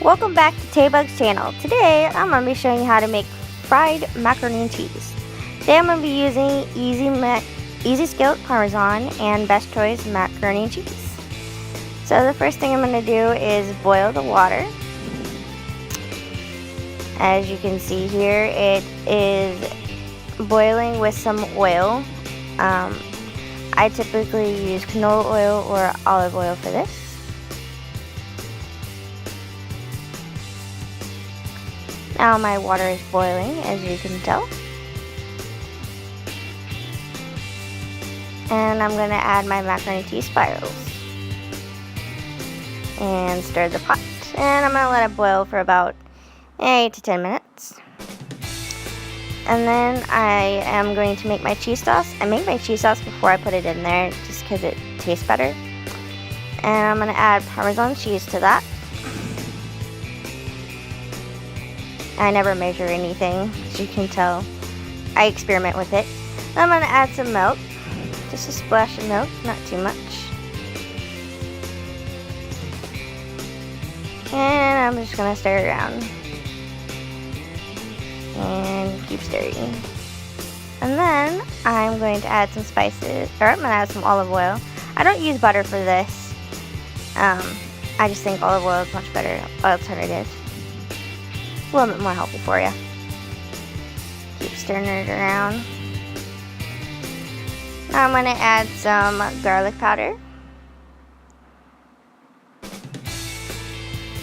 Welcome back to Taybug's channel. Today I'm going to be showing you how to make fried macaroni and cheese. Today I'm going to be using Easy Skillet Parmesan and Best Choice macaroni and cheese. So the first thing I'm going to do is boil the water. As you can see here, it is boiling with some oil. I typically use canola oil or olive oil for this. Now my water is boiling, as you can tell. And I'm going to add my macaroni and cheese spirals. And stir the pot. And I'm going to let it boil for about 8 to 10 minutes. And then I am going to make my cheese sauce. I make my cheese sauce before I put it in there, just because it tastes better. And I'm going to add Parmesan cheese to that. I never measure anything, as you can tell. I experiment with it. I'm going to add some milk. Just a splash of milk, not too much. And I'm just going to stir it around. And keep stirring. And then I'm going to add some spices, or I'm going to add some olive oil. I don't use butter for this. I just think olive oil is much better alternative. A little bit more healthy for you. Keep stirring it around. Now I'm going to add some garlic powder.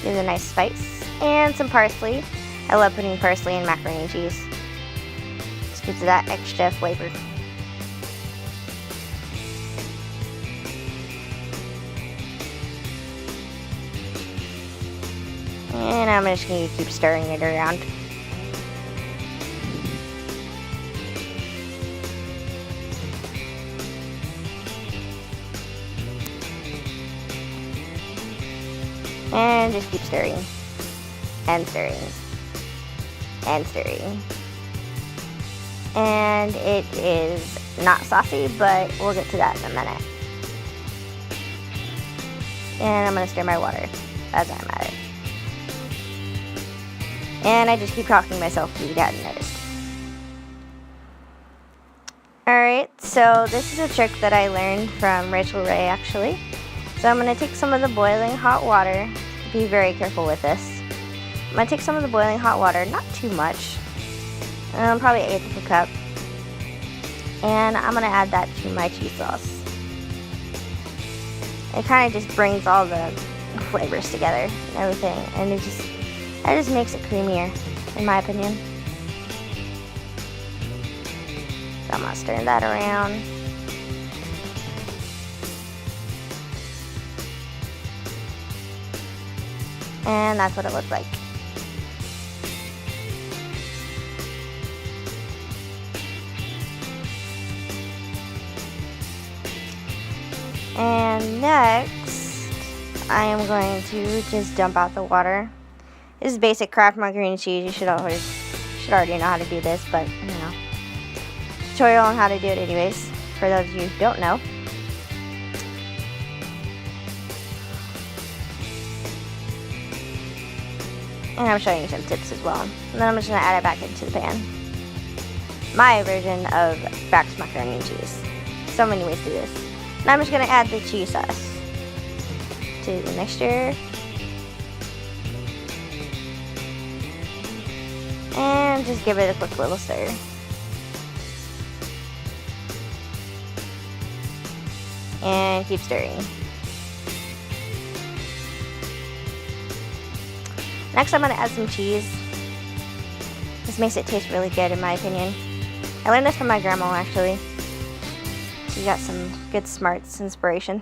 Gives a nice spice. And some parsley. I love putting parsley in macaroni and cheese. Just gives it that extra flavor. And I'm just going to keep stirring it around. And just keep stirring. And stirring. And stirring. And it is not saucy, but we'll get to that in a minute. And I'm going to stir my water as I'm at it. And I just keep talking to myself if you hadn't noticed. Alright, so this is a trick that I learned from Rachel Ray, actually. So I'm going to take some of the boiling hot water. Be very careful with this. I'm going to take some of the boiling hot water, not too much. Probably 1/8 of a cup. And I'm going to add that to my cheese sauce. It kind of just brings all the flavors together and everything. And that just makes it creamier, in my opinion. So I'm going to stir that around. And that's what it looks like. And next, I am going to just dump out the water. This is basic Kraft macaroni and cheese. You should already know how to do this, but you know, tutorial on how to do it anyways, for those of you who don't know. And I'm showing you some tips as well. And then I'm just going to add it back into the pan. My version of Bax macaroni and cheese. So many ways to do this. And I'm just going to add the cheese sauce to the mixture. And just give it a quick little stir. And keep stirring. Next I'm going to add some cheese. This makes it taste really good in my opinion. I learned this from my grandma actually. She got some good smarts inspiration.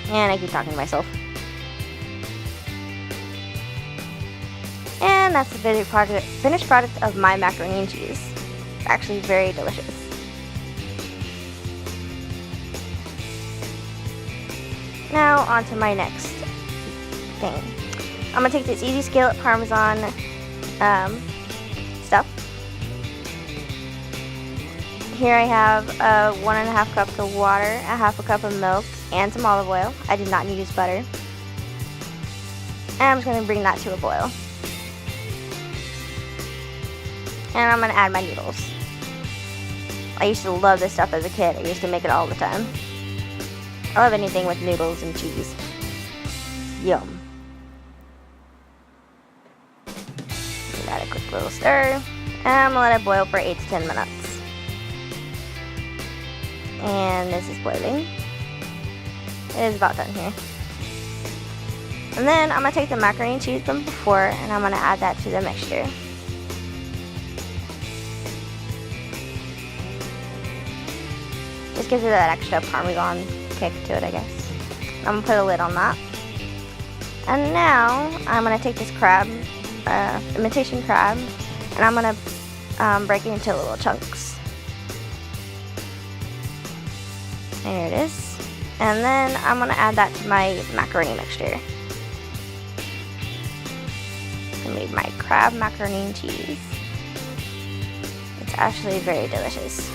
And I keep talking to myself. And that's the finished product of my macaroni and cheese. It's actually very delicious. Now on to my next thing. I'm going to take this Easy Skillet Parmesan stuff. Here I have a 1.5 cups of water, a half a cup of milk, and some olive oil. I did not use butter. And I'm just going to bring that to a boil. And I'm going to add my noodles. I used to love this stuff as a kid. I used to make it all the time. I love anything with noodles and cheese. Yum. Give that a quick little stir. And I'm going to let it boil for 8 to 10 minutes. And this is boiling. It is about done here. And then I'm going to take the macaroni and cheese from before and I'm going to add that to the mixture. Just gives it that extra Parmesan kick to it, I guess. I'm going to put a lid on that. And now I'm going to take this crab, imitation crab, and I'm going to break it into little chunks. There it is. And then I'm going to add that to my macaroni mixture. I made my crab macaroni and cheese. It's actually very delicious.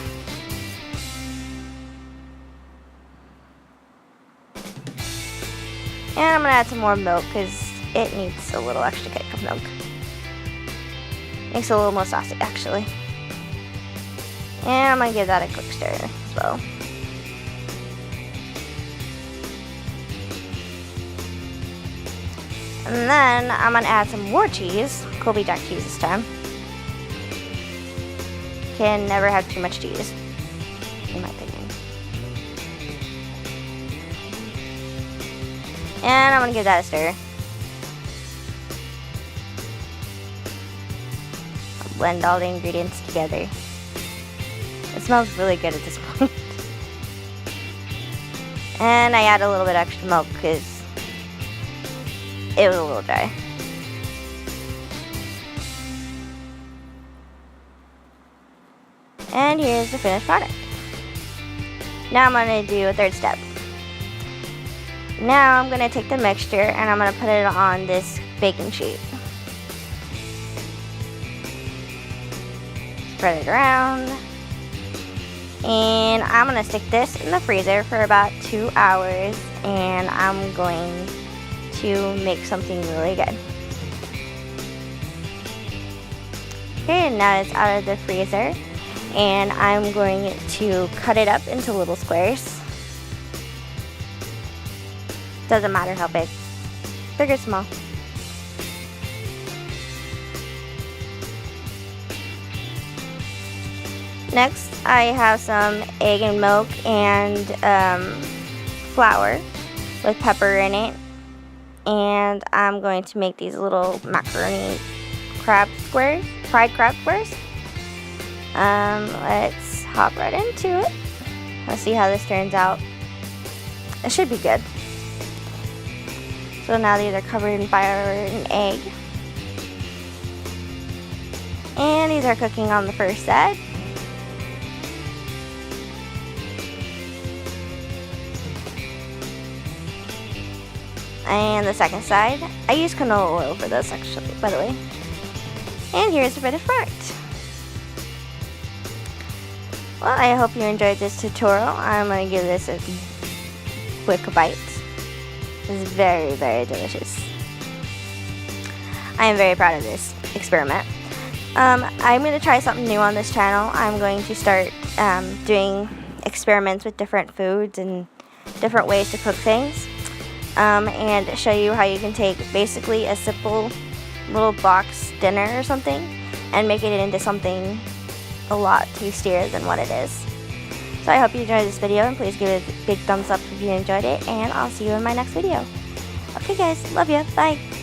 And I'm going to add some more milk because it needs a little extra kick of milk. Makes it a little more saucy actually. And I'm going to give that a quick stir as well. And then I'm going to add some more cheese, Colby Jack cheese this time. Can never have too much cheese, in my opinion. And I'm going to give that a stir. I'll blend all the ingredients together. It smells really good at this point. And I add a little bit extra milk because it was a little dry. And here's the finished product. Now I'm going to do a third step. Now I'm going to take the mixture and I'm going to put it on this baking sheet. Spread it around. And I'm going to stick this in the freezer for about 2 hours. And I'm going to make something really good. Okay, now it's out of the freezer and I'm going to cut it up into little squares. Doesn't matter how big, big or small. Next, I have some egg and milk and flour with pepper in it. And I'm going to make these little macaroni crab squares, fried crab squares. Let's hop right into it. Let's see how this turns out. It should be good. So now these are covered in flour and egg. And these are cooking on the first side. And the second side, I use canola oil for this actually, by the way. And here's the finished product. Well, I hope you enjoyed this tutorial. I'm going to give this a quick bite. It's very, very delicious. I am very proud of this experiment. I'm going to try something new on this channel. I'm going to start doing experiments with different foods and different ways to cook things. And show you how you can take basically a simple little box dinner or something and make it into something a lot tastier than what it is. So I hope you enjoyed this video and please give it a big thumbs up if you enjoyed it and I'll see you in my next video. Okay guys, love ya, bye!